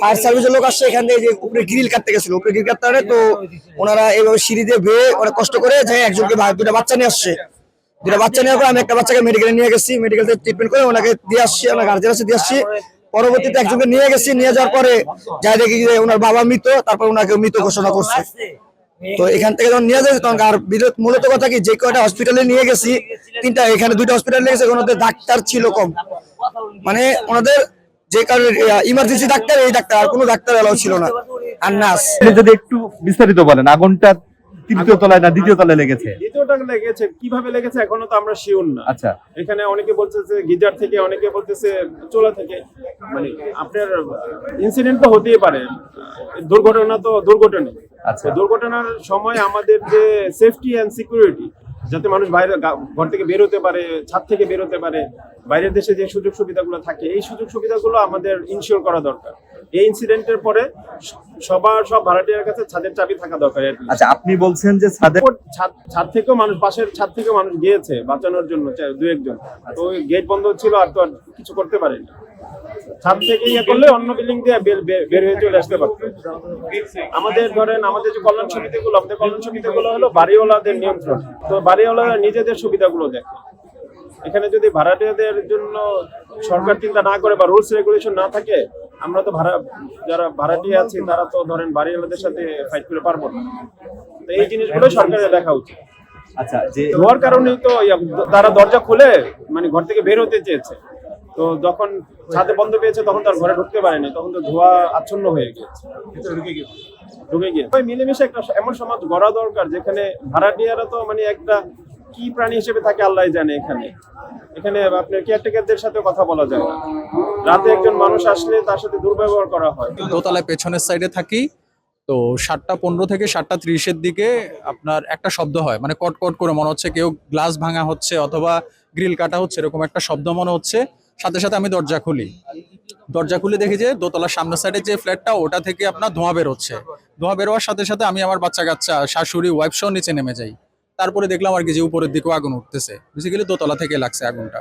Fire সার্ভিসের লোক আসছে এখান থেকে, যে উপরে গ্রিল কাটতে গেছিল, উপরে গ্রিল কাটতে পারে তো ওনারা এইভাবে সিঁড়ি দিয়ে বেয়ে অনেক কষ্ট করে যে একজনকে দুটা বাচ্চা নিয়ে আসছে। দুটা বাচ্চা নেওয়ার পর আমি একটা বাচ্চাকে মেডিকেলে নিয়ে গেছি, মেডিকেল থেকে ট্রিটমেন্ট করে ওনাকে দিয়ে আসছি, ওনার গার্জেন আছে দিয়ে আসছি। পরবর্তীতে একজনকে নিয়ে গেছি, নিয়ে যাওয়ার পরে যাই দেখি যে ওনার বাবা মৃত, তারপর ওনাকে মৃত ঘোষণা করছে। তো এখান থেকে যখন নিয়ে যাচ্ছে তখন আর মূলত কথা কি, যে কয়টা হসপিটালে নিয়ে গেছি, তিনটা এখানে দুইটা হসপিটালে নিয়ে গেছে, ওনাদের ডাক্তার ছিল কম, মানে ওনাদের যে কারণে ইমার্জেন্সি ডাক্তার, এই ডাক্তার, আর কোনো ডাক্তার এলাও ছিল না, আর নার্স। যদি একটু বিস্তারিত বলেন, আগুনটা তৃতীয় তলায় না দ্বিতীয় তলায় লেগেছে? দ্বিতীয়টা লেগেছে, কিভাবে লেগেছে এখনো তো আমরা শিওর না। আচ্ছা, এখানে অনেকে বলতেছে গিজার থেকে, অনেকে বলতেছে চুলা থেকে। মানে আপনার ইনসিডেন্ট তো হতেই পারে, দুর্ঘটনা তো দুর্ঘটনা। আচ্ছা। দুর্ঘটনার সময় আমাদের যে সেফটি এন্ড সিকিউরিটি, যাতে মানুষ বাইরে ঘর থেকে বের হতে পারে, ছাদ থেকে বের হতে পারে, বাইরের দেশে যে সুযোগ সুবিধাগুলো থাকে, এই সুযোগ সুবিধাগুলো আমাদের ইনশিওর করা দরকার। এই ইনসিডেন্টের পরে সব ভাড়াটিয়ার কাছে ছাদের চাবি থাকা দরকার। আচ্ছা, আপনি বলছেন যে ছাদ থেকেও মানুষ, পাশের ছাদ থেকেও মানুষ গিয়েছে বাঁচানোর জন্য, দু একজন। তো ওই গেট বন্ধ ছিল, আর তো আর কিছু করতে পারেনি। ছাদ থেকে ইয়ে করলে অন্য বিল্ডিং দিয়ে বের হয়ে চলে আসতে পারতো। আমাদের ধরেন আমাদের যে কল্যাণ সমিতিগুলো, আমাদের কল্যাণ সমিতিগুলো হলো বাড়িওয়ালাদের নিয়ন্ত্রণ। তো বাড়িওয়ালারা নিজেদের সুবিধাগুলো দেখে। এখানে যদি ভাড়াটিয়াদের জন্য সরকার চিন্তা না করে বা রুলস রেগুলেশন না থাকে, আমরা তো যারা ভাড়াটিয়া আছি তারা তো ধরেন বাড়িওয়ালাদের সাথে ফাইট করে পারবো না। তো এই জিনিসগুলো সরকারের দেখা উচিত। আচ্ছা, যে ধোয়ার কারণেই তো তারা দরজা খুলে মানে ঘর থেকে বের হতে চেয়েছে, তো যখন ছাদে বন্ধ পেয়েছে তখন তার ঘরে ঢুকতে পারেনি, তখন তো ধোঁয়া আচ্ছন্ন হয়ে গিয়েছে, ঢুকে গিয়ে। মিলেমিশে একটা এমন সমাজ গড়া দরকার যেখানে ভাড়াটিয়ারা তো মানে একটা কি প্রাণী হিসেবে থাকে আল্লাহ জানে। এখানে আপনার কেয়ারটেকারদের সাথে কথা বলা যায় না। রাতে একজন মানুষ আসলে তার সাথে দুর্ব্যবহার করা হয়। দোতলায় পেছনের সাইডে থাকি, তো 7:15 থেকে 7:30 দিকে আপনার একটা শব্দ হয়, মানে কট কট করে মনে হচ্ছে কেউ গ্লাস ভাঙা হচ্ছে অথবা গ্রিল কাটা হচ্ছে, এরকম একটা শব্দ মনে হচ্ছে। সাথে সাথে আমি দরজা খুলে দেখি যে দোতলার সামনের সাইডে যে ফ্ল্যাটটা, ওটা থেকে আপনার ধোঁয়া বেরোচ্ছে। ধোঁয়া বেরোয়ার সাথে সাথে আমি আমার বাচ্চা কাচ্চা, শাশুড়ি, ওয়াইফ সহ নিচে নেমে যাই। তারপরে দেখলাম আর কি যে উপরের দিকেও আগুন উঠতেছে, বেসিক্যালি দোতলা থেকে লাগছে আগুনটা।